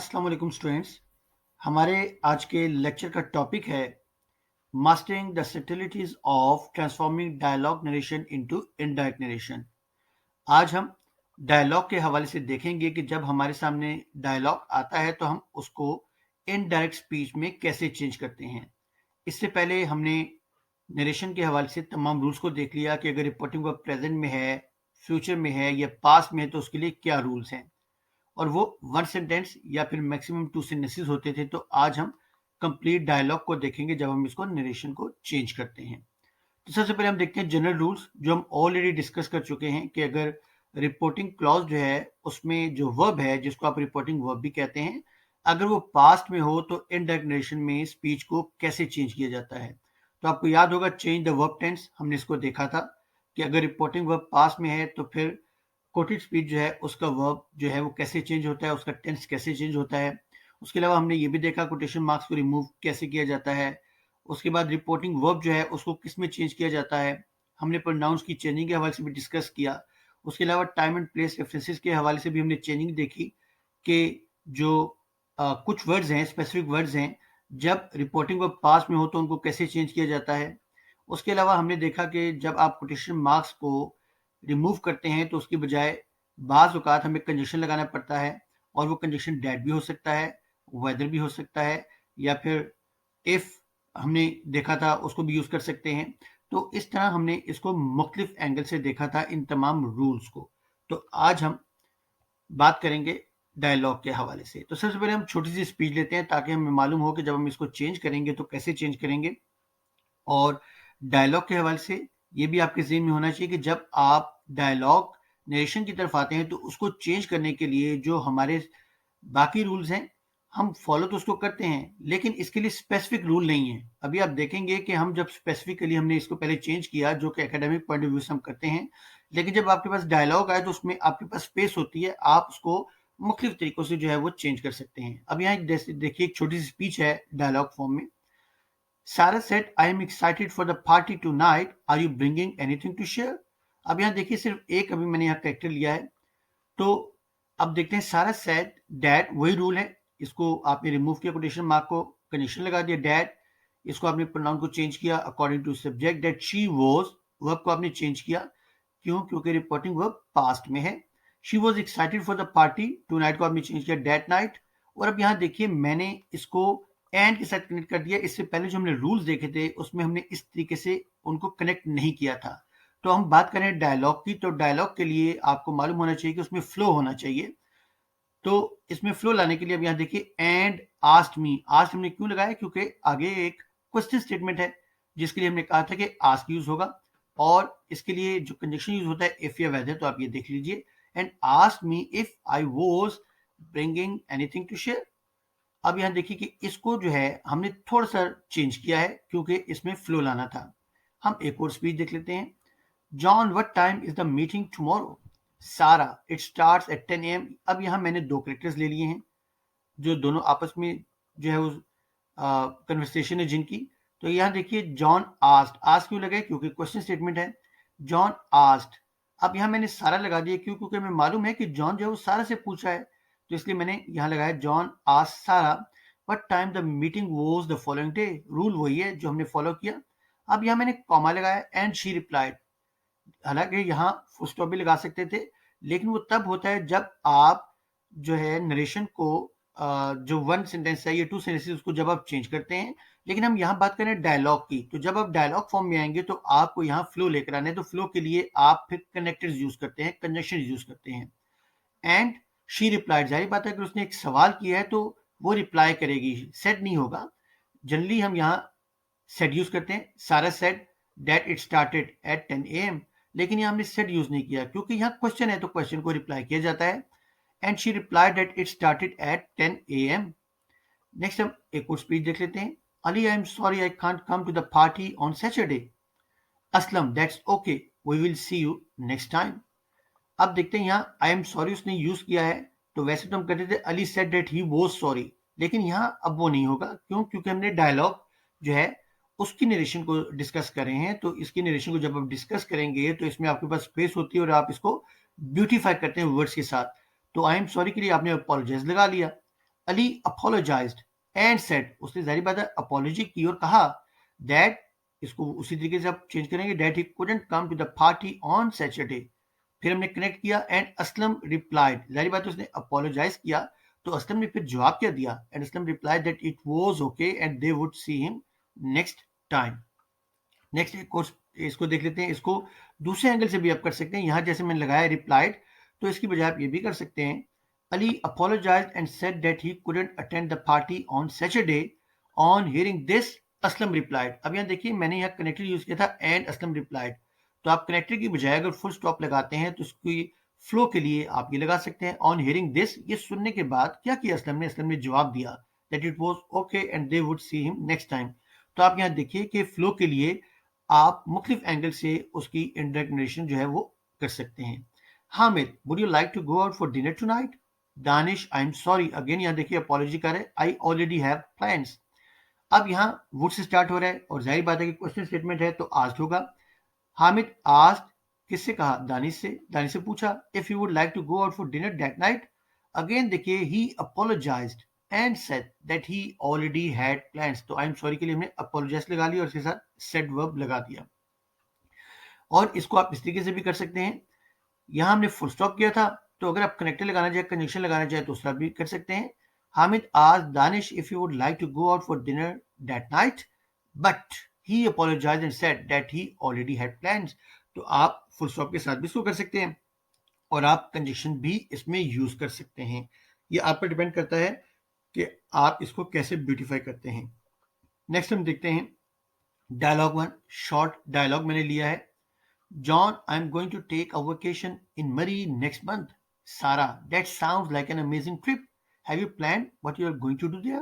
अस्सलाम वालेकुम स्टूडेंट्स। हमारे आज के लेक्चर का टॉपिक है mastering the subtleties of transforming dialogue narration into indirect narration. आज हम डायलॉग के हवाले से देखेंगे कि जब हमारे सामने डायलॉग आता है तो हम उसको इनडायरेक्ट स्पीच में कैसे चेंज करते हैं। इससे पहले हमने नरेशन के हवाले से तमाम रूल्स को देख लिया कि अगर रिपोर्टिंग वर्ब प्रेजेंट में है, फ्यूचर में है या पास्ट में है तो उसके लिए क्या रूल्स हैं, और वो वन सेंटेंस या फिर मैक्सिमम टू सेंटेंसेस होते थे। तो आज हम कंप्लीट डायलॉग को देखेंगे जब हम इसको नरेशन को चेंज करते हैं। तो सबसे पहले हम देखते हैं जनरल रूल्स जो हम ऑलरेडी डिस्कस कर चुके हैं कि अगर रिपोर्टिंग क्लॉज जो है उसमें जो वर्ब है जिसको आप रिपोर्टिंग वर्ब भी कहते हैं, अगर वो पास्ट में हो तो इनडायरेक्ट नरेशन में स्पीच को कैसे चेंज किया जाता है। तो आपको याद होगा चेंज द वर्ब टेंस, हमने इसको देखा था कि अगर रिपोर्टिंग वर्ब पास्ट में है तो फिर कोटेड स्पीच जो है उसका वर्ब जो है वो कैसे चेंज होता है, उसका टेंस कैसे चेंज होता है। उसके अलावा हमने ये भी देखा कोटेशन मार्क्स को रिमूव कैसे किया जाता है। उसके बाद रिपोर्टिंग वर्ब जो है उसको किस में चेंज किया जाता है, हमने प्रोनाउंस की चेंजिंग के हवाले से भी डिस्कस किया। उसके अलावा टाइम एंड प्लेस रेफरेंसेस के हवाले से भी हमने चेंजिंग देखी कि जो कुछ वर्ड्स हैं, स्पेसिफिक वर्ड्स हैं, जब रिपोर्टिंग वर्ब पास में हो तो उनको कैसे चेंज किया जाता है। उसके अलावा हमने देखा कि जब आप कोटेशन मार्क्स को रिमूव करते हैं तो उसकी बजाय बाज़ औक़ात हमें कंजक्शन लगाना पड़ता है, और वो कंजक्शन दैट भी हो सकता है, वेदर भी हो सकता है, या फिर इफ़ हमने देखा था उसको भी यूज़ कर सकते हैं। तो इस तरह हमने इसको मुख्तलिफ एंगल से देखा था इन तमाम रूल्स को। तो आज हम बात करेंगे डायलॉग के हवाले से। तो सबसे पहले हम छोटी सी स्पीच लेते हैं ताकि हमें मालूम हो कि जब हम इसको चेंज करेंगे तो कैसे चेंज करेंगे। और डायलॉग के हवाले से ये भी आपके ज़हन में होना चाहिए कि जब आप डायलॉग नरेशन की तरफ आते हैं तो उसको चेंज करने के लिए जो हमारे बाकी रूल्स हैं हम फॉलो तो उसको करते हैं, लेकिन इसके लिए स्पेसिफिक रूल नहीं है। अभी आप देखेंगे कि हम जब स्पेसिफिकली हमने इसको पहले चेंज किया जो कि एकेडमिक पॉइंट ऑफ व्यू से हम करते हैं, लेकिन जब आपके पास डायलॉग आए तो उसमें आपके पास स्पेस होती है, आप उसको मुख्तलिफ तरीकों से जो है वो चेंज कर सकते हैं। अब यहाँ देखिए एक छोटी सी स्पीच है डायलॉग फॉर्म में। Sarah said, I am excited for the party tonight. Are you bringing anything to share? अब यहाँ देखिए सिर्फ एक अभी मैंने यहाँ कैरेक्टर लिया है। तो अब देखते हैं सारा सेड डैड, वही रूल है। इसको आपने रिमूव किया, कोटेशन मार्क को कंडीशन लगा दिया डैड। इसको आपने प्रोनाउन को चेंज किया according to subject. That she was, verb को आपने चेंज किया, क्यों? क्योंकि रिपोर्टिंग वर्ब पास्ट में है। She was excited for the party tonight को आपने चेंज किया डैट नाइट। और अब यहाँ देखिए मैंने इसको एंड के साथ कनेक्ट कर दिया। इससे पहले जो हमने रूल्स देखे थे उसमें हमने इस तरीके से उनको कनेक्ट नहीं किया था। तो हम बात करें डायलॉग की, तो डायलॉग के लिए आपको मालूम होना चाहिए कि उसमें फ्लो होना चाहिए। तो इसमें फ्लो लाने के लिए अब यहाँ देखिए एंड आस्क्ड मी, आस्क्ड हमने क्यों लगाया? क्योंकि आगे एक क्वेश्चन स्टेटमेंट है जिसके लिए हमने कहा था कि आस्क यूज होगा, और इसके लिए जो कंजक्शन यूज होता है इफ या वेदर, तो आप ये देख लीजिए। And asked me if I was bringing anything to share. अब यहाँ देखिए कि इसको जो है हमने थोड़ा सा चेंज किया है क्योंकि इसमें फ्लो लाना था। हम एक और स्पीच देख लेते हैं। John, what time is the meeting tomorrow? सारा, इट स्टार्ट्स एट 10 AM। अब यहाँ मैंने दो कैरेक्टर्स ले लिए हैं जो दोनों आपस में जो है उस कन्वर्सेशन है जिनकी। तो यहाँ देखिए जॉन आस्क्ड, आस्क क्यों लगे? क्योंकि क्वेश्चन स्टेटमेंट है। जॉन आस्क्ड, अब यहाँ मैंने सारा लगा दिया, क्यों? क्योंकि हमें मालूम है कि जॉन जो है वो सारा से पूछा है, तो इसलिए मैंने यहाँ लगाया जॉन आस्क्ड सारा what time the meeting was the following day. Rule वही है जो हमने फॉलो किया। अब यहाँ मैंने कॉमा लगाया एंड शी रिप्लाइड। हालांकि यहाँ फुल स्टॉप भी लगा सकते थे, लेकिन वो तब होता है जब आप जो है नरेशन को जो वन सेंटेंस है या टू सेंटेंसेस उसको जब आप चेंज करते हैं। लेकिन हम यहाँ बात करें डायलॉग की, तो जब आप डायलॉग फॉर्म में आएंगे तो आपको यहाँ फ्लो लेकर आना है। तो फ्लो के लिए आप फिर कनेक्टर्स यूज करते हैं, कंजक्शन यूज करते हैं। एंड शी रिप्लाइड, जाहिर बात है कि उसने एक सवाल किया है तो वो रिप्लाई करेगी, सेड नहीं होगा। जनरली हम यहाँ सेड यूज करते हैं। सारा said that it started at 10 AM, लेकिन यहाँ हमने सेड यूज नहीं किया क्योंकि यहाँ क्वेश्चन है तो क्वेश्चन को रिप्लाई किया जाता है। And she replied that it started at 10 AM। Next हम एक और स्पीच देख लेते हैं। Ali, I am sorry I can't come to the party on Saturday. Aslam, that's okay, we will see you next time. अब देखते हैं यहाँ आई एम सॉरी उसने यूज किया है, तो वैसे तो हम कहते थे Ali said that he was sorry, लेकिन यहाँ अब वो नहीं होगा। क्यों? क्योंकि हमने डायलॉग जो है उसकी नरेशन को डिस्कस कर रहे हैं। तो इसकी नरेशन को जब आप डिस्कस करेंगे तो इसमें आपके पास स्पेस होती है और आप इसको ब्यूटीफाई करते हैं वर्ड्स के साथ। तो आई एम सॉरी के लिए आपने अपोलोजाइज लगा लिया। अली अपोलोजाइज्ड एंड सेड, उसने जाहिर बात है अपॉलॉजी की और कहा दैट, इसको उसी तरीके से आप चेंज करेंगे, that he couldn't come to the party on Saturday. फिर हमने कनेक्ट किया एंड असलम रिप्लाइड, जाहिर बात है उसने अपोलोजाइज किया तो असलम ने फिर जवाब क्या दिया, and Aslam replied that it was okay and they would see him next time. Next एक कोर्स इसको देख लेते हैं, इसको दूसरे एंगल से भी आप कर सकते हैं। यहाँ जैसे मैंने लगाया रिप्लाइड, तो इसकी बजाय आप ये भी कर सकते हैं, Ali apologised and said that he couldn't attend the party on Saturday. On hearing this Aslam replied. अब यहाँ देखिए मैंने यहाँ कनेक्टर यूज किया था एंड असलम रिप्लाइड, तो आप कनेक्टर की बजाय अगर फुल स्टॉप लगाते हैं तो इसकी फ्लो के लिए आप ये लगा सकते हैं, ऑन हियरिंग दिस, ये सुनने के बाद क्या किया असलम ने, असलम ने जवाब दिया that it was okay and they would see him next time. तो आप यहाँ देखिए कि फ्लो के लिए आप मुख्तलिफ एंगल से उसकी इंडायरेक्ट नरेशन जो है वो कर सकते हैं। Hamid, would you like to go out for dinner tonight? Danish, I am sorry, again यहाँ देखिए अपॉलॉजी कर रहे, आई ऑलरेडी हैव प्लान्स। अब यहाँ वुड से स्टार्ट हो रहा है और जाहिर बात है कि क्वेश्चन स्टेटमेंट है तो आस्क्ड होगा। हामिद आस्क्ड, किससे कहा, दानिश से, दानिश से पूछा if you would like to go out for dinner that night. Again देखिए he apologised and said that he already had plans, तो आई एम सॉरी के लिए हमने अपोलोजाइज लगा लिया और इसके साथ सेड वर्ब लगा दिया। और इसको आप इस तरीके से भी कर सकते हैं, यहाँ हमने फुल स्टॉप किया था तो अगर आप कनेक्टर लगाना चाहे, कंजंक्शन लगाना चाहे तो उसका भी कर सकते हैं। हामिद आज Danish if you would like to go out for dinner that night but he apologised and said that he already had plans. तो आप फुल स्टॉप के साथ भी इसको कर सकते हैं और आप कंजंक्शन भी इसमें यूज कर सकते हैं। ये आप पर डिपेंड करता है कि आप इसको कैसे ब्यूटीफाई करते हैं। नेक्स्ट हम देखते हैं डायलॉग वन, शॉर्ट डायलॉग मैंने लिया है। John, I'm going to take a vacation in Murray next month. Sarah, that sounds like an amazing trip. Have you planned what you are going to do there?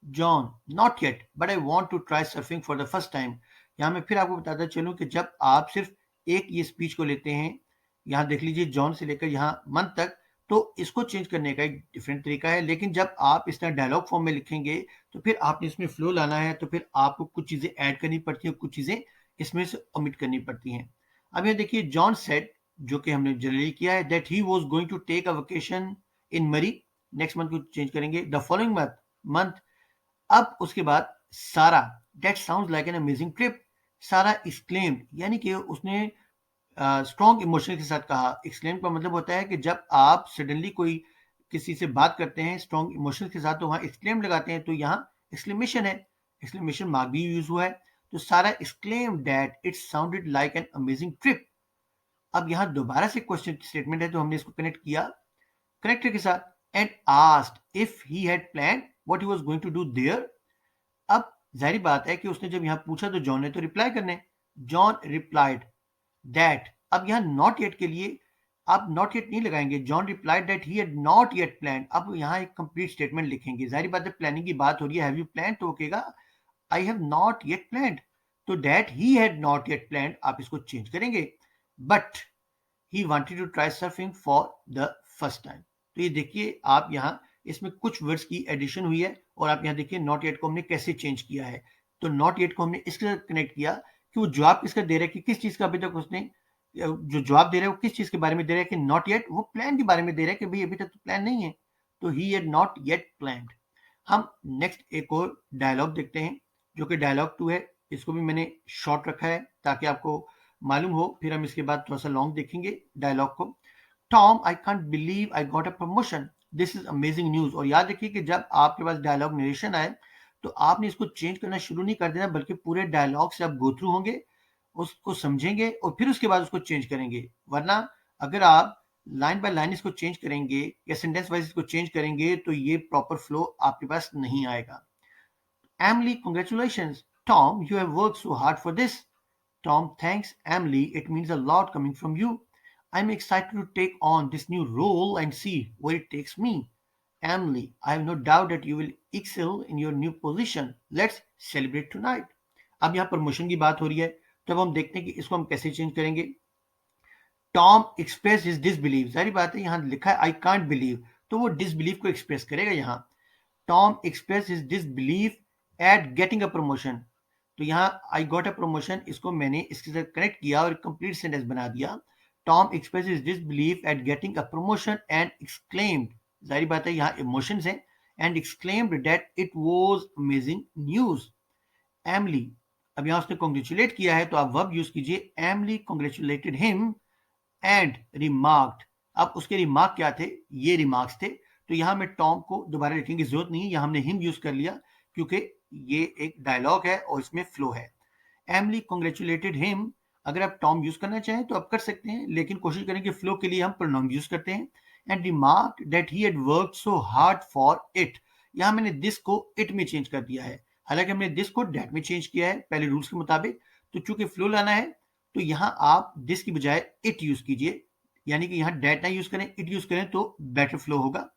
John, not yet, but I want to try surfing for the first time. यहाँ मैं फिर आपको बताता चलूँ कि जब आप सिर्फ एक ये स्पीच को लेते हैं, यहाँ देख लीजिए जॉन से लेकर यहाँ मंथ तक, तो इसको चेंज करने का एक डिफरेंट तरीका है। लेकिन जब आप इस तरह डायलॉग फॉर्म में लिखेंगे तो फिर आपने इसमें फ्लो लाना है, तो फिर आपको कुछ चीज़ें ऐड करनी पड़ती हैं, कुछ चीज़ें इसमें से ओमिट करनी पड़ती हैं। अब ये देखिए जॉन सेड, जो कि हमने जनरली किया है, that he was going to take a vacation in Murree, next month को चेंज करेंगे द फॉलोइंग मंथ। अब उसके बाद Sara, that sounds like an amazing trip. Sara exclaimed, यानी कि उसने स्ट्रॉन्ग इमोशन के साथ कहा। एक्सक्लेम का मतलब होता है कि जब आप सडनली कोई किसी से बात करते हैं स्ट्रॉन्ग इमोशन के साथ तो वहाँ एक्सक्लेम लगाते हैं, तो यहाँ एक्सक्लेमेशन है, एक्सक्लेमेशन मार्क भी यूज हुआ है। तो सारा exclaim that it sounded like an amazing trip. अब यहाँ दोबारा से क्वेश्चन स्टेटमेंट है तो हमने इसको कनेक्ट किया कनेक्टर के साथ, and asked if he had plan what he was going to do there. अब जाहिर बात है कि उसने जब यहाँ पूछा तो जॉन ने तो रिप्लाई करने, जॉन रिप्लाइड दैट। अब यहाँ नॉट येट के लिए आप नॉट येट नहीं लगाएंगे, John replied that he had not yet plan. अब यहाँ एक कंप्लीट स्टेटमेंट लिखेंगे, जाहिर बात है प्लानिंग की बात हो रही है, हैव यू प्लान, तो कहेगा I have not yet planned. तो that he had not yet planned आप इसको चेंज करेंगे, but he wanted to try surfing for the first time. तो ये देखिए आप यहाँ इसमें कुछ वर्ड्स की एडिशन हुई है और आप यहाँ देखिए नॉट येट को हमने कैसे चेंज किया है। तो नॉट येट को हमने इसके साथ कनेक्ट किया कि वो जवाब किसका दे रहा है, कि किस चीज का अभी तक उसने जो जवाब दे रहा है वो किस चीज के बारे में दे रहा है, कि नॉट येट वो प्लान के बारे में दे रहा है कि भाई अभी तक तो प्लान नहीं है, तो ही हैड नॉट येट प्लान्ड। हम नेक्स्ट एक और डायलॉग देखते हैं जो कि डायलॉग 2 है। इसको भी मैंने शॉर्ट रखा है ताकि आपको मालूम हो, फिर हम इसके बाद थोड़ा सा लॉन्ग देखेंगे डायलॉग को। Tom, I can't believe I got a promotion, this is amazing news. और याद रखिए कि जब आपके पास डायलॉग नरेशन आए तो आपने इसको चेंज करना शुरू नहीं कर देना, बल्कि पूरे डायलॉग से आप गो थ्रू होंगे, उसको समझेंगे और फिर उसके बाद उसको चेंज करेंगे। वरना अगर आप लाइन बाय लाइन इसको चेंज करेंगे या सेंटेंस वाइज इसको चेंज करेंगे तो ये प्रॉपर फ्लो आपके पास नहीं आएगा। Emily, congratulations. Tom, you have worked so hard for this. Tom thanks Emily. It means a lot coming from you. I'm excited to take on this new role and see where it takes me. Emily, I have no doubt that you will excel in your new position. Let's celebrate tonight. अब यहाँ promotion की बात हो रही है, तो अब हम देखते हैं कि इसको हम कैसे चेंज करेंगे। टॉम एक्सप्रेस हिज डिसबिलीव, सारी बात है यहाँ लिखा है आई कांट बिलीव, तो वो डिसबिलीव को एक्सप्रेस करेगा यहाँ। Tom express his disbelieve eight getting a promotion, तो यहाँ आई गॉट अ प्रमोशन, इसको मैंने इसके साथ कनेक्ट किया और कंप्लीट सेंटेंस बना दिया। Tom express his disbelieve eight getting a promotion and exclaimed, जाहिर बात है यहाँ इमोशंस हैं, and exclaimed that it was amazing news. Emily, अब यहां उसने कॉन्ग्रेचुलेट किया है तो आप वर्ब यूज कीजिए Emily congratulated him and remarked. अब उसके रिमार्क क्या थे? ये रिमार्क्स थे। तो यहां में टॉम को दोबारा लिखने की जरूरत नहीं है, यहां हमने हिम यूज कर लिया क्योंकि ये एक डायलॉग है और इसमें फ्लो है। एमली कॉन्ग्रेचुलेटेड हिम, अगर आप टॉम यूज करना चाहें तो आप कर सकते हैं, लेकिन कोशिश करें कि फ्लो के लिए हम प्रोनाउन यूज करते हैं। And remark that he had worked so hard for it, यहां मैंने दिस को इट में चेंज कर दिया है, हालांकि हमने दिस को डेट में चेंज किया है पहले रूल्स के मुताबिक। तो चूंकि फ्लो लाना है तो यहां आप दिस की बजाय इट यूज कीजिए, यानी कि यहां डेट ना यूज करें, इट यूज करें तो बेटर फ्लो होगा।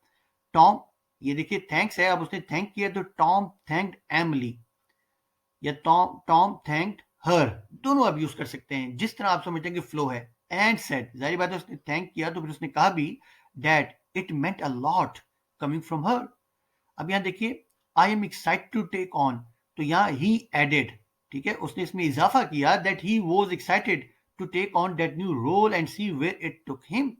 टॉम, ये देखिए थैंक्स है, अब उसने थैंक किया तो टॉम थैंक्ड एमली या टॉम थैंक्ड हर, दोनों आप यूज कर सकते हैं जिस तरह आप समझते हैं कि फ्लो है। एंड सेड, जाहिर बात है उसने थैंक किया तो फिर उसने कहा भी that it meant a lot coming from her. अब यहां देखिए I am excited to take on, तो यहां ही एडेड, ठीक है, उसने इसमें इजाफा किया that he was excited to take on that new role and see where it took him.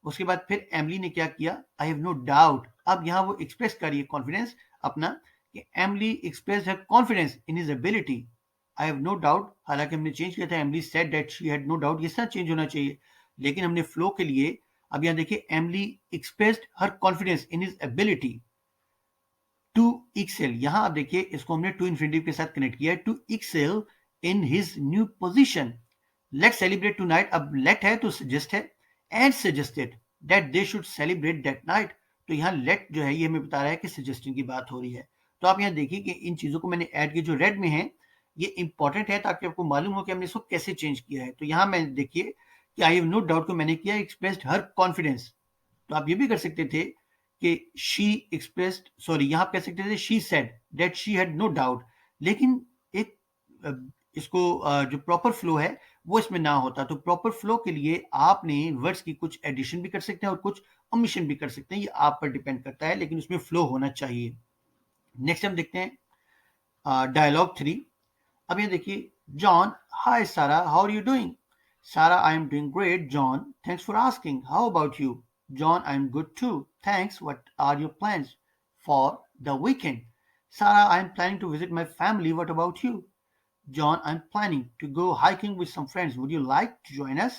उसके बाद फिर एमली ने क्या किया, आई हैव नो डाउट, अब यहां वो एक्सप्रेस कर रही है कॉन्फिडेंस अपना कि Emily express her confidence in his ability. I have no doubt, हालांकि हमने चेंज किया था Emily said that she had no doubt, ये साथ चेंज होना चाहिए, लेकिन हमने फ्लो के लिए अब यहां देखिए Emily expressed her confidence in his ability to excel, यहां आप देखिए इसको हमने टू इन्फिनिटिव के साथ कनेक्ट किया है, to excel in his new position. Let celebrate tonight, अब लेट है तो सजेस्ट है, and suggested that they should celebrate that night, तो यहाँ लेट जो है ये हमें बता रहा है कि सजेस्टिंग की बात हो रही है। तो आप यहाँ देखिए कि इन चीजों को मैंने ऐड किया जो रेड में है, ये इंपॉर्टेंट है ताकि आपको मालूम हो कि हमने इसको कैसे चेंज किया है। तो यहाँ मैं देखिए कि आई हैव नो डाउट को मैंने किया एक्सप्रेस्ड हर कॉन्फिडेंस, तो आप ये भी कर सकते थे कि शी एक्सप्रेस्ड, सॉरी यहाँ आप कह सकते थे she said that she had no doubt, लेकिन एक इसको जो प्रॉपर फ्लो है वो इसमें ना होता। तो प्रॉपर फ्लो के लिए आपने वर्ड्स की कुछ एडिशन भी कर सकते हैं और कुछ ओमिशन भी कर सकते हैं, ये आप पर डिपेंड करता है, लेकिन उसमें फ्लो होना चाहिए। नेक्स्ट हम देखते हैं डायलॉग 3। अब ये देखिए जॉन, हाय सारा, how are you doing? Sara, I am doing great John, thanks for asking, how about you? John, I'm good too. Thanks. What are your plans for the weekend? Sarah, I'm planning to visit my family. What about you? John, I'm planning to go hiking with some friends. Would you like to join us?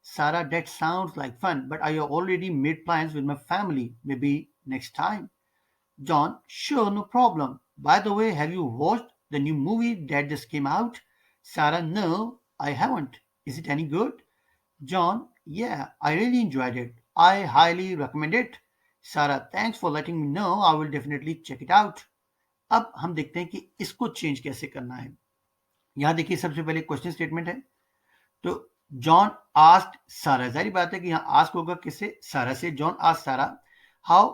Sarah, that sounds like fun, but I already made plans with my family. Maybe next time. John, sure, no problem. By the way, have you watched the new movie that just came out? Sarah, no, I haven't. Is it any good? John, yeah, I really enjoyed it. I highly recommend it. Sarah, thanks for letting me know. I will definitely check it out. अब हम देखते हैं कि इसको change कैसे करना है। यहां देखिए सबसे पहले क्वेश्चन स्टेटमेंट है, तो जॉन आस्क्ड सारा, जाहिर बात है कि यहां आस्क होगा किससे? सारा से। जॉन आस्क्ड सारा हाउ,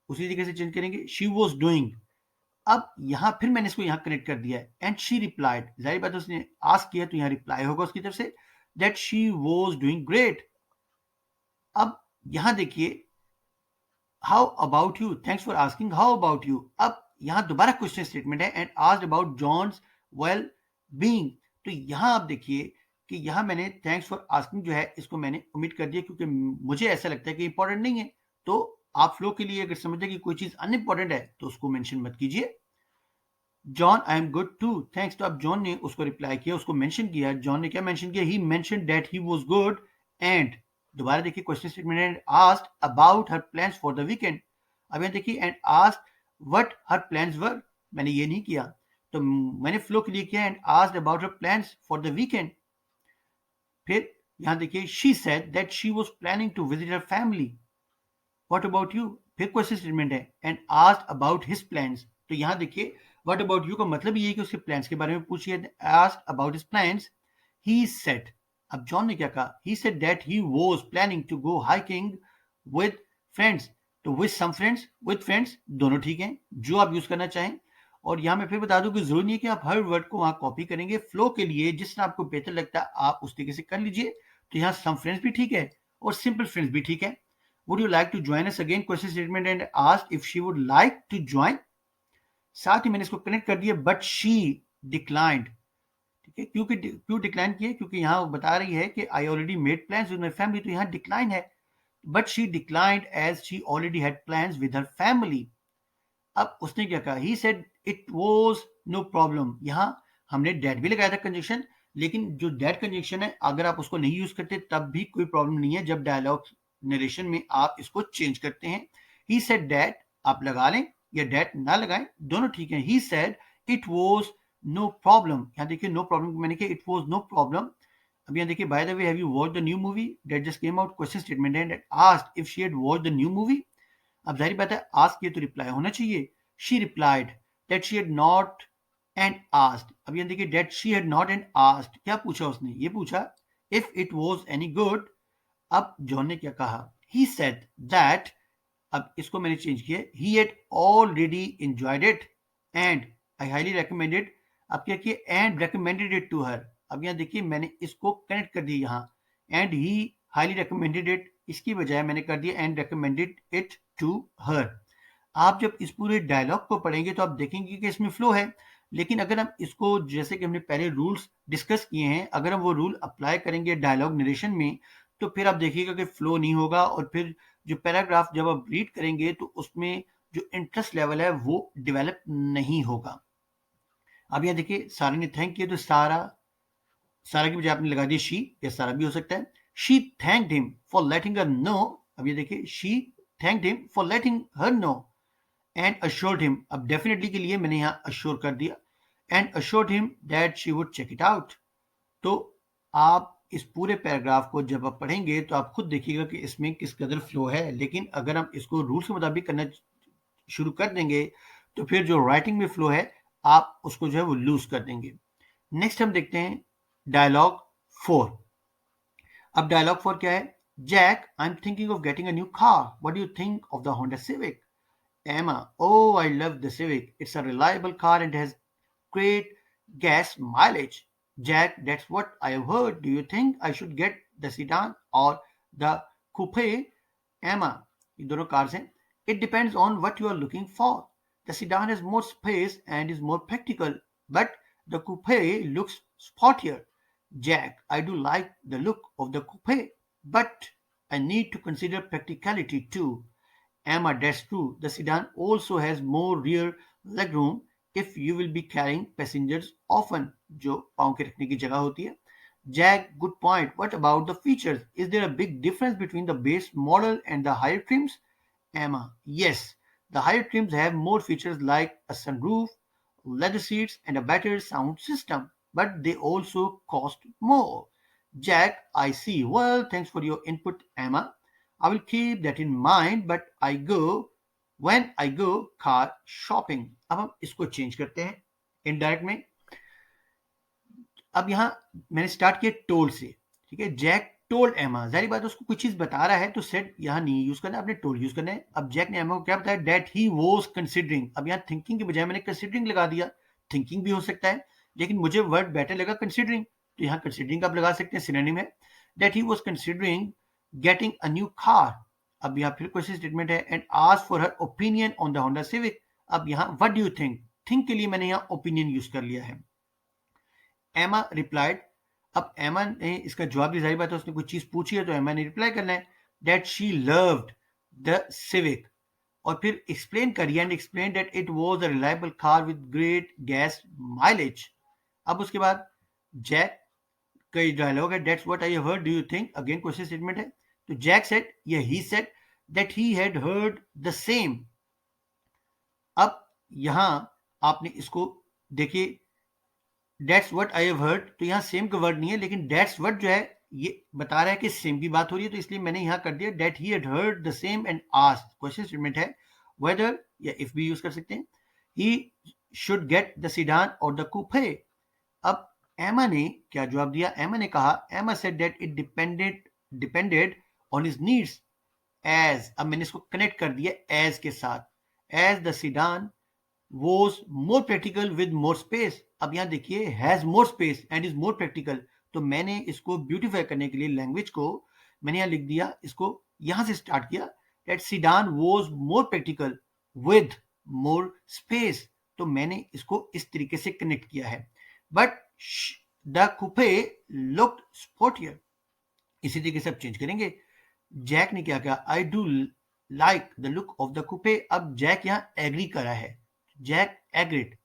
उसी तरीके से चेंज करेंगे शी वाज डूइंग। अब यहां फिर मैंने इसको यहां कनेक्ट कर दिया है एंड शी रिप्लाइड, जाहिर बात है उसने आस्क किया तो यहां रिप्लाई होगा उसकी तरफ से that she was doing great. अब यहां देखिए how about you, thanks for asking how about you. अब यहां दोबारा क्वेश्चन स्टेटमेंट है and asked about John's well being. तो यहां आप देखिए कि यहां मैंने थैंक्स फॉर आस्किंग जो है इसको मैंने ओमिट कर दिया क्योंकि मुझे ऐसा लगता है कि इंपॉर्टेंट नहीं है। तो आप फ्लो के लिए अगर समझते हैं कि कोई चीज अनइंपॉर्टेंट है तो उसको मेंशन मत कीजिए। John, I am good too, thanks, तो अब जॉन ने उसको रिप्लाई किया, उसको मेंशन किया। जॉन ने क्या मेंशन किया? He mention that he was good and, दोबारा देखिए question statement and asked about her plans for the weekend. अब यहाँ देखिए and asked what her plans were, मैंने ये नहीं किया, तो मैंने फ्लो के लिए किया and asked about her plans for the weekend. फिर यहाँ देखिए she said that she was planning to visit her family. What about you, फिर क्वेश्चन स्टेटमेंट है and asked about his plans. तो यहाँ देखिए व्हाट अबाउट यू का मतलब ये है कि उसके प्लान्स के बारे में पूछिए। Asked about his plans, he said, अब जॉन ने क्या कहा? He said that he was planning to go hiking with friends. तो with some friends, with friends, दोनों ठीक है, जो आप यूज करना चाहें। और यहां मैं फिर बता दूं कि जरूरी नहीं है कि आप हर वर्ड को वहां कॉपी करेंगे, फ्लो के लिए जिस तरह आपको बेहतर लगता है आप उस तरीके से कर लीजिए। तो यहाँ सम फ्रेंड्स भी ठीक है और सिंपल फ्रेंड्स भी ठीक है। Would you like to join us again? Question statement and asked if she would like to join. साथ ही मैंने इसको कनेक्ट कर दिया बट शी डिक्लाइंड, ठीक है, क्यों डिक्लाइन किया? क्योंकि यहाँ बता रही है कि I already made plans with my family, तो यहाँ डिक्लाइन है, but she declined as she already had plans with her family. अब उसने क्या कहा, he said it was no problem. यहाँ हमने डेट भी लगाया था कंजक्शन, लेकिन जो डेट कंजक्शन है अगर आप उसको नहीं यूज करते तब भी कोई प्रॉब्लम नहीं है जब डायलॉग नरेशन में आप इसको चेंज करते हैं। ही सेड दैट आप लगा लें या डेट ना लगाएं, दोनों ठीक है। He said it was no problem, यहाँ देखिए नो प्रॉब्लम मैंने किया, इट वाज नो प्रॉब्लम। अब यहाँ देखिए, by the way have you watched the new movie that just came out, question statement and asked if she had watched the new movie. अब जाहिर बात है आस्क किए तो रिप्लाई होना चाहिए। She replied that she had not and asked. अब ये देखिए that she had not and asked, क्या पूछा उसने, ये पूछा if it was any good. अब जॉन ने क्या कहा, ही सेड दैट, अब इसको मैंने चेंज किया, he had already enjoyed it and I highly recommended. अब क्या किया, and recommended it to her. अब यहाँ देखिए मैंने इसको कनेक्ट कर दिया, यहाँ and he highly recommended it, इसकी बजाय मैंने कर दिया and recommended it to her. आप जब इस पूरे डायलॉग को पढ़ेंगे तो आप देखेंगे कि इसमें फ्लो है, लेकिन अगर हम इसको, जैसे कि हमने पहले रूल्स डिस्कस किए हैं, अगर हम वो रूल अप्लाई करेंगे डायलॉग नरेशन में तो फिर आप देखिएगा कि फ्लो नहीं होगा, और फिर जो पैराग्राफ जब आप रीड करेंगे तो उसमें जो इंटरेस्ट लेवल है वो डेवलप नहीं होगा। अब यहाँ देखिए सारा ने थैंक किया, तो सारा, सारा की बजाय आपने लगा दिया शी, या सारा भी हो सकता है। She thanked him for letting her know. अब ये देखिए she thanked him for letting her know and assured him, अब डेफिनेटली के लिए मैंने यहाँ अश्योर कर दिया, and assured him that she would check it out। तो आप इस पूरे पैराग्राफ को जब आप पढ़ेंगे तो आप खुद देखिएगा कि इसमें किस कदर फ्लो है, लेकिन अगर हम इसको रूल्स के मुताबिक करना शुरू कर देंगे तो फिर जो राइटिंग में फ्लो है आप उसको जो है वो लूज कर देंगे। नेक्स्ट हम देखते हैं डायलॉग 4। अब डायलॉग 4 क्या है, Jack I am thinking of getting a new car, what do you think of the Honda Civic. Emma, oh, I love the Civic. It's a reliable car and has great gas mileage. Jack, that's what I have heard. Do you think I should get the sedan or the coupe? Emma, ये दोनों cars हैं. It depends on what you are looking for. The sedan has more space and is more practical, but the coupe looks sportier. Jack, I do like the look of the coupe, but I need to consider practicality too. Emma, that's true. The sedan also has more rear legroom if you will be carrying passengers often, जो पाँव के रखने की जगह होती है. Jack, good point. What about the features? Is there a big difference between the base model and the higher trims? Emma, yes. The higher trims have more features like a sunroof, leather seats, and a better sound system, but they also cost more. Jack, I see. Well, thanks for your input, Emma. I will keep that in mind, but I go when I go car shopping. अब हम इसको change करते हैं indirect में। अब यहाँ मैंने start किया टोल्ड से, ठीक है। जैक टोल्ड एमा, जाहिर बात है उसको कुछ चीज बता रहा है तो सेट यहाँ नहीं यूज करना है, आपने टोल्ड यूज करना है। अब जैक ने एमा को क्या बताया, डेट ही वॉज कंसिडरिंग। अब यहाँ थिंकिंग के बजाय मैंने कंसिडरिंग लगा दिया। थिंकिंग भी हो सकता है लेकिन मुझे वर्ड बेटर लगा कंसिडरिंग, तो यहाँ कंसिडरिंग आप लगा सकते हैं, सिनोनिम है। That he was considering getting a new car. अब यहाँ फिर क्वेश्चन स्टेटमेंट है, and ask for her opinion on the Honda Civic. अब यहाँ what do you think, think के लिए मैंने यहाँ ओपिनियन यूज कर लिया है। एमा रिप्लाइड, अब एमा ने इसका जवाब दिया, जाहिर बात है उसने कुछ चीज पूछी है तो एमा ने रिप्लाई करना है, that she loved the Civic, और फिर एक्सप्लेन करिए, and explain that it was a reliable car with great gas mileage. अब उसके बाद जैक का डायलॉग है, that's what I have heard, do you think, again question statement है। तो जैक सेड, या he said that he had heard the same. अब यहां आपने इसको देखिए, that's what I have heard, तो यहाँ सेम का वर्ड नहीं है, लेकिन डेट्स व्हाट जो है ये बता रहा है कि सेम की बात हो रही है, तो इसलिए मैंने यहाँ कर दिया that he had heard the same and asked. Question statement है, वेदर या इफ भी यूज कर सकते हैं। He should get the sedan और द कूपे। अब एमा ने क्या जवाब दिया, एमा ने कहा, Emma said that it depended on his needs as, अब मैंने इसको कनेक्ट कर दिया एज के साथ, as the sedan was more practical with more space। अब यहाँ देखिए has more space and is more practical, तो मैंने इसको ब्यूटीफाई करने के लिए लैंग्वेज को मैंने यहाँ लिख दिया, इसको यहाँ से स्टार्ट किया, that sedan was more practical with more space, तो मैंने इसको इस तरीके से कनेक्ट किया है। but the coupe looked sportier, इसी तरीके से आप चेंज करेंगे। जैक ने क्या कहा, I do like the look of the coupe. अब जैक यहाँ एग्री करा है, Jack agreed,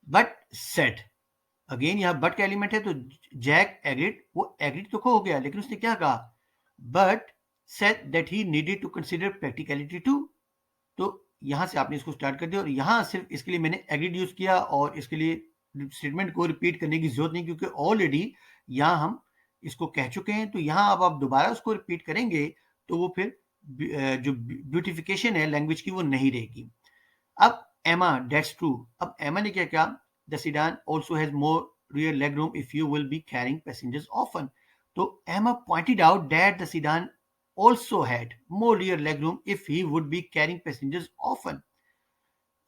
but said, again यहाँ बट का एलिमेंट है, तो जैक एग्रीड, वो एग्रीड तो हो गया, लेकिन उसने क्या कहा, but said that he needed to consider practicality too. तो यहां से आपने इसको स्टार्ट कर दिया, और यहां सिर्फ इसके लिए मैंने एग्रीड यूज किया, और इसके लिए स्टेटमेंट को रिपीट करने की जरूरत नहीं, क्योंकि ऑलरेडी यहां हम इसको कह चुके हैं। तो यहां अब आप दोबारा उसको रिपीट करेंगे तो वो फिर जो ब्यूटिफिकेशन है लैंग्वेज की वो नहीं रहेगी। अब एमा, दैट्स ट्रू। अब एमा ने क्या कहा, the sedan also has more rear leg room if you will be carrying passengers often. तो Emma pointed out that the sedan also had more rear leg room if he would be carrying passengers often.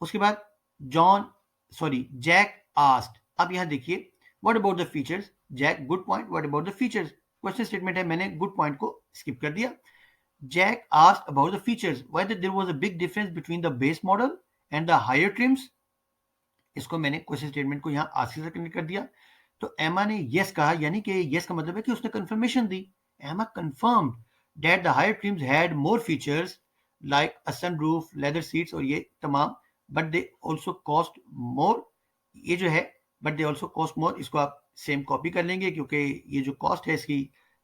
उसके बाद Jack asked. अब यहां देखिए, what about the features, Jack good point, what about the features, question statement है, मैंने good point को skip कर दिया। Jack asked about the features, whether there was a big difference between the base model and the higher trims. इसको मैंने question statement को यहाँ ask से कनेक्ट कर दिया। तो एमा ने यस कहा, यानी कि यस का मतलब है कि उसने कंफर्मेशन दी। Emma confirmed that the higher trims had more features like a sunroof, leather seats और ये तमाम, but they also cost more. ये जो है but they also cost more, इसको आप सेम कॉपी कर लेंगे, क्योंकि ये जो कॉस्ट है इसकी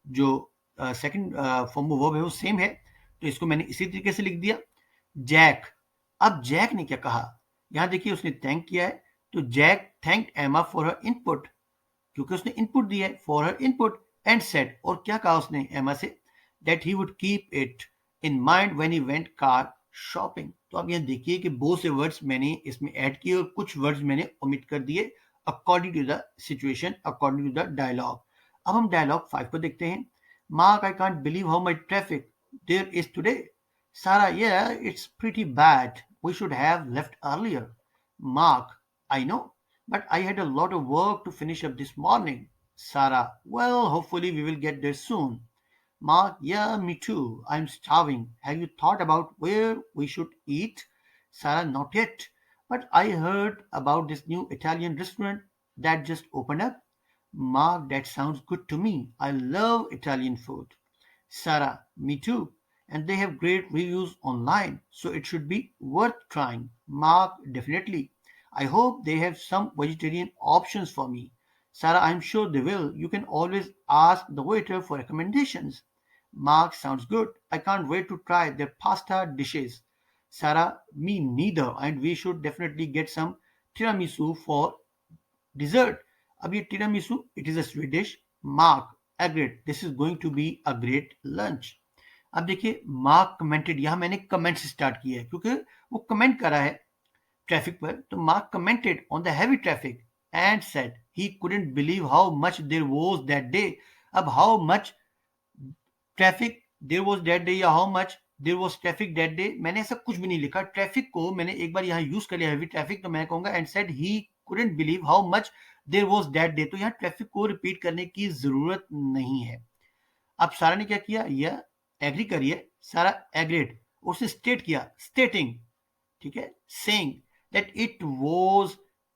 जो सेकंड फॉर्म ऑफ वर्ब है वो सेम है, तो इसको मैंने इसी तरीके से लिख दिया। जैक, अब जैक ने क्या कहा, यहां देखिए उसने थैंक किया है, तो जैक थैंक एमा फॉर हर इनपुट, क्योंकि उसने इनपुट दिया है, for her input, and said, और क्या कहा उसने एमा से, that he would keep it in mind when he went car shopping. तो अब यहां देखिए कि बहुत से वर्ड्स मैंने इसमें ऐड किए और कुछ वर्ड्स मैंने ओमिट कर दिए according to the situation, according to the dialogue. अब हम डायलॉग 5 को देखते हैं। Mark, I can't believe how much traffic there is today. Sarah, yeah, it's pretty bad. We should have left earlier. Mark, I know, but I had a lot of work to finish up this morning. Sarah, well, hopefully we will get there soon. Mark, yeah, me too. I'm starving. Have you thought about where we should eat? Sarah, not yet. But I heard about this new Italian restaurant that just opened up. Mark, that sounds good to me. I love Italian food. Sarah, me too. And they have great reviews online, so it should be worth trying. Mark, definitely. I hope they have some vegetarian options for me. Sarah, I'm sure they will. You can always ask the waiter for recommendations. Mark, sounds good. I can't wait to try their pasta dishes. Sarah, me neither. And we should definitely get some tiramisu for dessert. अब ये tiramisu, it is a sweet dish. Mark, agreed. This is going to be a great lunch. अब देखिए, mark commented, यहां मैंने comment से start किया है क्योंकि वो कमेंट करा है ट्रैफिक पर। तो Mark commented on the heavy traffic and said he couldn't believe how much there was that day. अब how much traffic there was that day या how much there was traffic that day, मैंने ऐसा कुछ भी नहीं लिखा। Traffic को मैंने एक बार यहाँ यूज कर लिया, हैवी ट्रैफिक, तो मैं कहूंगा and said he couldn't believe how much there was that day. तो यहाँ ट्रैफिक को रिपीट करने की जरूरत नहीं है। अब सारा ने क्या किया, यह एग्री करिए, सारा एग्रीड, उसने स्टेट किया, स्टेटिंग, ठीक है, saying that it was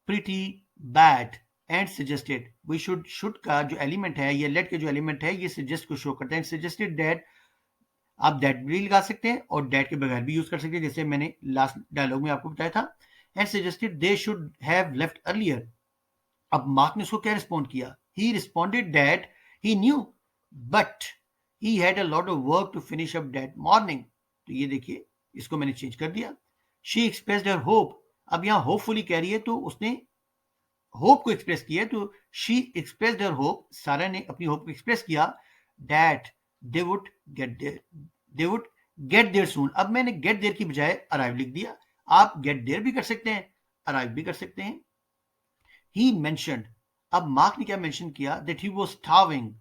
pretty bad and suggested. We should का जो एलिमेंट है, ये लेट के जो एलिमेंट है, ये सजेस्ट को शो करता है। सजेस्टेड दैट, आप दैट भी लगा सकते हैं और दैट के बगैर भी यूज कर सकते हैं, जैसे मैंने लास्ट डायलॉग में आपको बताया था। And suggested they should have left earlier. अब मार्क ने उसको क्या रिस्पॉन्ड किया, he responded that he knew but he had a lot of work to finish up that morning. तो ये देखिए, इसको मैंने चेंज कर दिया। she expressed her hope, अब यहाँ होपफुली कह रही है तो उसने होप को एक्सप्रेस किया, तो she expressed her hope, सारा ने अपनी होप को एक्सप्रेस किया, that they would get there soon। अब मैंने get there की बजाय arrive लिख दिया। आप get there भी कर सकते हैं, arrive भी कर सकते हैं। he mentioned, अब मार्क ने क्या मेंशन किया, that he was starving।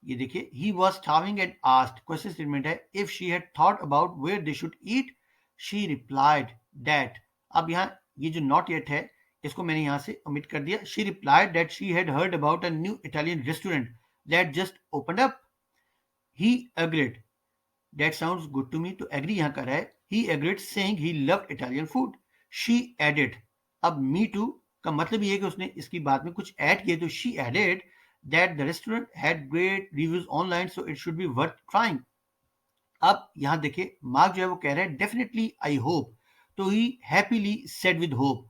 ये देखिए, he was starving and asked, question statement है, if she had thought about where they should eat, she replied that। अब यहाँ ये जो not yet है, इसको मैंने यहाँ से omit कर दिया। she replied that she had heard about a new Italian restaurant that just opened up। he agreed, that sounds good to me, तो agree यहाँ कर रहा है। he agreed saying he loved Italian food। she added, अब me too का मतलब ये है कि उसने इसकी बात में कुछ ऐड किया, तो she added that the restaurant had great reviews online, so it should be worth trying। अब यहां देखिए मार्क जो है वो कह रहे हैं डेफिनेटली आई होप, तो ही हैप्पीली सेड विद होप,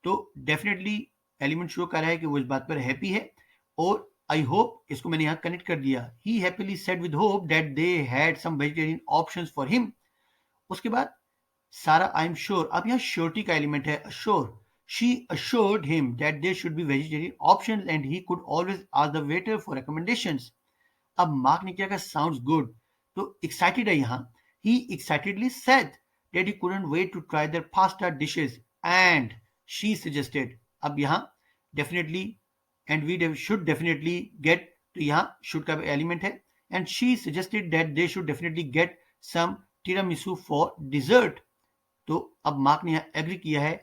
तो डेफिनेटली एलिमेंट शो कर रहा है कि वो इस बात पर हैप्पी है, और आई होप इसको मैंने यहाँ कनेक्ट कर दिया, he happily said with hope that they had some vegetarian options for him. उसके बाद सारा आई एम श्योर, अब यहाँ श्योरिटी का एलिमेंट है assure, she assured him that there should be vegetarian options and he could always ask the waiter for recommendations। अब Mark ने क्या कहा साउंड्स गुड, तो एक्साइटेड है यहाँ, he excitedly said that he couldn't wait to try their pasta dishes and she suggested, अब यहाँ definitely and we should definitely get, तो यहाँ शुड का एलिमेंट है, and she suggested that they should definitely get some tiramisu for dessert, तो अब Mark ने यहाँ एग्री किया है,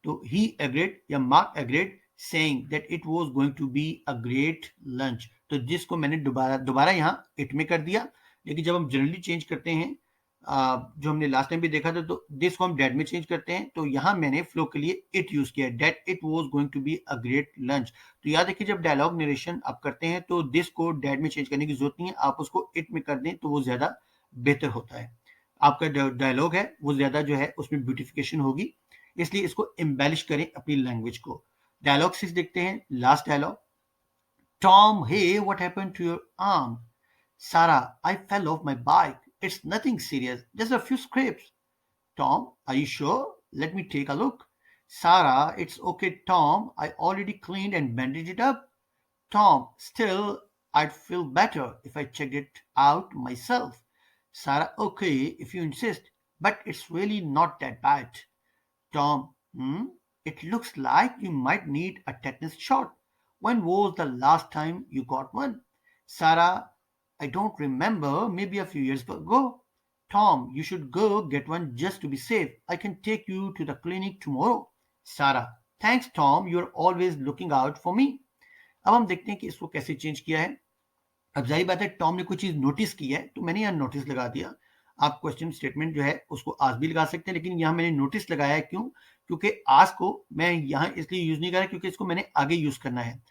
तो ही एग्रीड या Mark agreed saying that it was going to be a great lunch, तो जिसको मैंने दोबारा यहाँ इट में कर दिया, लेकिन जब हम जनरली चेंज करते हैं जो हमने लास्ट टाइम भी देखा था, तो दिस को हम डेट में चेंज करते हैं, तो यहाँ मैंने फ्लो के लिए इट यूज किया, that it was going to be a great lunch. तो याद रखिए जब डायलॉग नरेशन आप करते हैं तो दिस को डेट में चेंज करने की जरूरत नहीं है, आप उसको इट में कर दें तो वो ज्यादा बेहतर होता है, आपका डायलॉग है वो ज्यादा जो है उसमें ब्यूटिफिकेशन होगी, इसलिए इसको एम्बेलिश करें अपनी लैंग्वेज को। डायलॉग 6 देखते हैं, last dialogue, Tom hey what happened to your arm, Sarah, I fell off my bike. It's nothing serious, just a few scrapes. Tom, are you sure? Let me take a look. Sarah, it's okay, Tom. I already cleaned and bandaged it up. Tom, still, I'd feel better if I checked it out myself. Sarah, okay, if you insist, but it's really not that bad. Tom, it looks like you might need a tetanus shot. When was the last time you got one? Sarah, I don't remember, maybe a few years ago. Tom, you should go get one just to be safe. I can take you to the clinic tomorrow. Sarah, thanks Tom, you're always looking out for me. अब हम देखते हैं कि इसको कैसे change किया है। अब जाहिर बात है टॉम ने कोई चीज नोटिस की है, तो मैंने यहाँ नोटिस लगा दिया। आप क्वेश्चन स्टेटमेंट जो है उसको आज भी लगा सकते हैं, लेकिन यहाँ मैंने नोटिस लगाया है, क्यों? क्योंकि आज को मैं यहाँ इसलिए यूज नहीं कर रहा क्योंकि इसको मैंने आगे यूज करना है।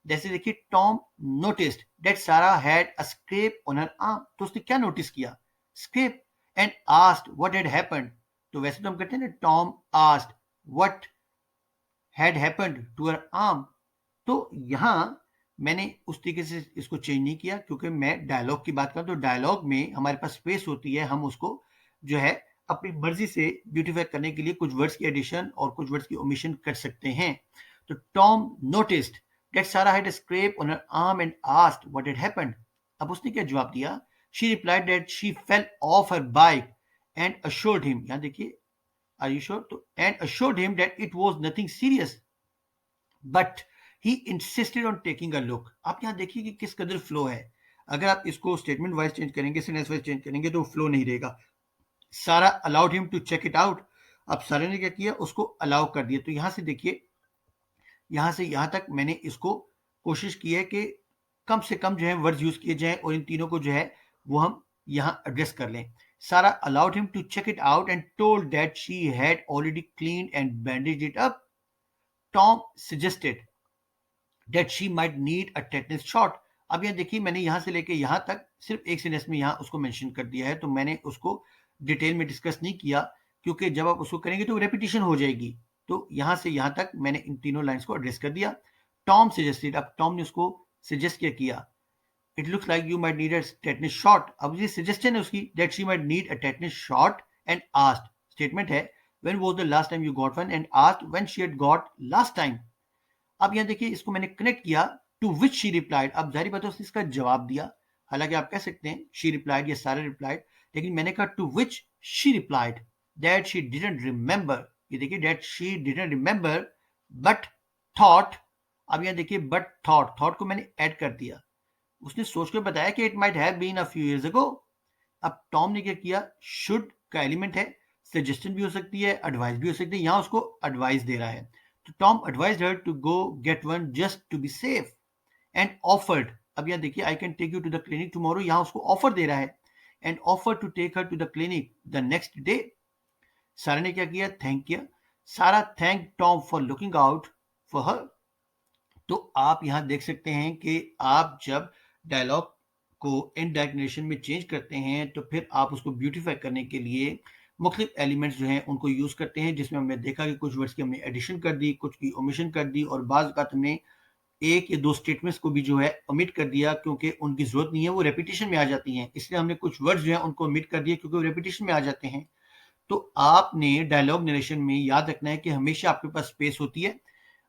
जैसे देखिए Tom noticed that Sarah had a scrap on her arm, तो उसने क्या नोटिस किया? Scrap, and asked what had happened, तो वैसे तो हम कहते हैं ना Tom asked what had happened to her arm, तो यहाँ मैंने उस तरीके से इसको चेंज नहीं किया, क्योंकि मैं डायलॉग की बात करूं तो डायलॉग में हमारे पास स्पेस होती है, हम उसको जो है अपनी मर्जी से ब्यूटीफाई करने के लिए कुछ वर्ड्स की एडिशन और कुछ वर्ड्स की ओमिशन कर सकते हैं। तो Tom noticed that Sarah had a scrap on her arm and asked what had happened, अब उसने क्या जवाब दिया? She replied that she fell of her bike and assured him, यहां देखिए आर यू श्योर, तो and assured him that it was nothing serious but he insisted on taking a look. आप यहाँ देखिए कि किस कदर फ्लो है, अगर आप इसको स्टेटमेंट वाइज चेंज करेंगे, सेंटेंस वाइज चेंज करेंगे तो फ्लो नहीं रहेगा। Sarah allowed him to check it out, अब सारा ने क्या किया? उसको अलाउ कर दिया। तो यहाँ से देखिए, यहाँ से यहाँ तक मैंने इसको कोशिश की है कि कम से कम जो है वर्ड्स यूज किए जाएं और इन तीनों को जो है वो हम यहाँ एड्रेस कर लें। Sarah allowed him to check it out and told that she had already cleaned and bandage it up. Tom suggested that she might need a tetanus shot। अब यहाँ देखिए मैंने यहाँ से लेके यहाँ तक सिर्फ एक सेंटेंस में यहाँ उसको मेंशन कर दिया है, तो मैंने उसको डिटेल में डिस्कस नहीं किया, क्योंकि जब आप उसको करेंगे तो रेपिटेशन हो जाएगी। तो यहाँ से यहाँ तक मैंने इन तीनों लाइंस को एड्रेस कर दिया। टॉम सजेस्टेड, अब टॉम ने उसको सजेस्ट क्या किया? It looks like you might need a tetanus shot, अब ये सजेशन है उसकी that she might need a tetanus shot and asked, statement है when was the last time you got one and asked when she had got last time. अब यहाँ देखिए इसको मैंने कनेक्ट किया, टू विच शी रिप्लाइड, अब जारी बात है उसने इसका जवाब दिया, हालांकि आप कह सकते हैं शी रिप्लाइड या सारा रिप्लाइड, लेकिन मैंने कहा to which she replied that she didn't remember, ये देखिए that she didn't remember but thought, अब यहाँ देखिए बट थॉट को मैंने ऐड कर दिया, उसने सोच कर बताया कि it might have been a few years ago. अब टॉम ने क्या किया? शुड का एलिमेंट है, सजेशन भी हो सकती है, एडवाइस भी हो सकती है, यहाँ उसको एडवाइस दे रहा है। तो Tom advised her to go get one just to be safe and offered, अब यहाँ देखिए I can take you to the clinic tomorrow, यहाँ उसको ऑफर दे रहा है, and offer to take her to the clinic the next day. Sarah ने क्या किया? थैंक किया। Sarah thank Tom for looking out for her. तो आप यहाँ देख सकते हैं कि आप जब डायलॉग को इनडायरेक्ट नरेशन में चेंज करते हैं तो फिर आप उसको ब्यूटीफाई करने के लिए मुख्तलिफ एलिमेंट्स जो हैं उनको यूज़ करते हैं, जिसमें हमने देखा कि कुछ वर्ड्स की हमने एडिशन कर दी, कुछ की ओमिशन कर दी और बाज़ औक़ात हमने 1 या 2 स्टेटमेंट्स को भी जो है ओमिट कर दिया क्योंकि उनकी ज़रूरत नहीं है, वो रेपिटिशन में आ जाती हैं। इसलिए हमने कुछ वर्ड्स जो हैं उनको ओमिट कर दिए क्योंकि वो रेपिटिशन में आ जाते हैं। तो आपने डायलॉग नरेशन में याद रखना है कि हमेशा आपके पास स्पेस होती है,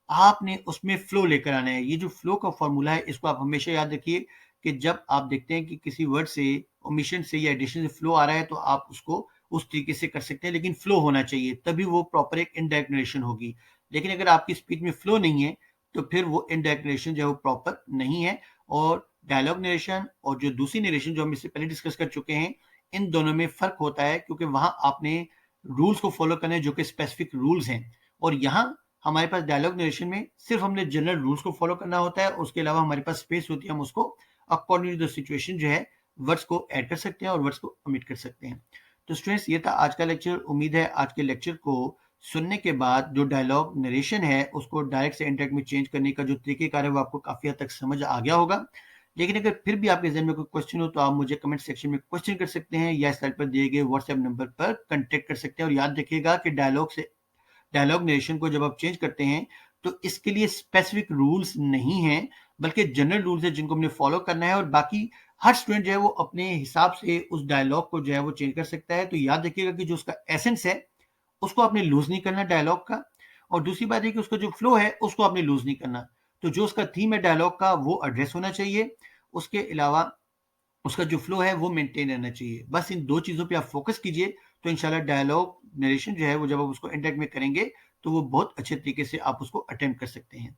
आपने उसमें फ्लो लेकर आना है। ये जो फ्लो का फ़ॉर्मूला है इसको आप हमेशा याद रखिए कि जब आप देखते हैं कि किसी वर्ड से ओमिशन से या एडिशन से फ्लो आ रहा है तो आप उसको उस तरीके से कर सकते हैं, लेकिन फ्लो होना चाहिए, तभी वो प्रॉपर एक इनडायरेक्ट नरेशन होगी। लेकिन अगर आपकी स्पीच में फ्लो नहीं है तो फिर वो इनडायरेक्ट नरेशन जो है वो प्रॉपर नहीं है। और डायलॉग नरेशन और जो दूसरी नरेशन जो हम इससे पहले डिस्कस कर चुके हैं, इन दोनों में फ़र्क होता है क्योंकि वहाँ आपने रूल्स को फ़ॉलो करना है जो कि स्पेसिफिक रूल्स हैं, और यहाँ हमारे पास डायलॉग नरेशन में सिर्फ हमने जनरल रूल्स को फॉलो करना होता है, उसके अलावा हमारे पास स्पेस होती है, हम उसको अकॉर्डिंग टू द सिचुएशन जो है वर्ड्स को ऐड कर सकते हैं और वर्ड्स को ओमिट कर सकते हैं। तो स्टूडेंट्स, ये था आज का लेक्चर। उम्मीद है आज के लेक्चर को सुनने के बाद जो डायलॉग नरेशन है उसको डायरेक्ट से इनडायरेक्ट में चेंज करने का जो तरीकेकार है वो आपको काफ़ी हद तक समझ आ गया होगा। लेकिन अगर फिर भी आपके ज़हन में कोई क्वेश्चन हो तो आप मुझे कमेंट सेक्शन में क्वेश्चन कर सकते हैं या स्लाइड पर दिए गए व्हाट्सएप नंबर पर कॉन्टैक्ट कर सकते हैं। और याद रखिएगा कि डायलॉग नरेशन को जब आप चेंज करते हैं तो इसके लिए स्पेसिफिक रूल्स नहीं हैं, बल्कि जनरल रूल्स हैं जिनको हमने फॉलो करना है, और बाकी हर स्टूडेंट जो है वो अपने हिसाब से उस डायलॉग को जो है वो चेंज कर सकता है। तो याद रखिएगा कि जो उसका एसेंस है उसको आपने लूज नहीं करना डायलॉग का, और दूसरी बात है कि उसका जो फ्लो है उसको आपने लूज नहीं करना। तो जो उसका थीम है डायलॉग का वो एड्रेस होना चाहिए, उसके अलावा उसका जो फ्लो है वो मेंटेन रहना चाहिए। बस इन 2 चीज़ों पे आप फ़ोकस कीजिए तो इंशाल्लाह डायलॉग नरेशन जो है वो जब आप उसको इंटरैक्ट में करेंगे तो वो बहुत अच्छे तरीके से आप उसको अटेम्प्ट कर सकते हैं।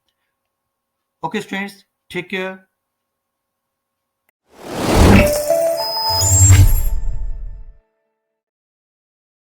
Okay students, take care.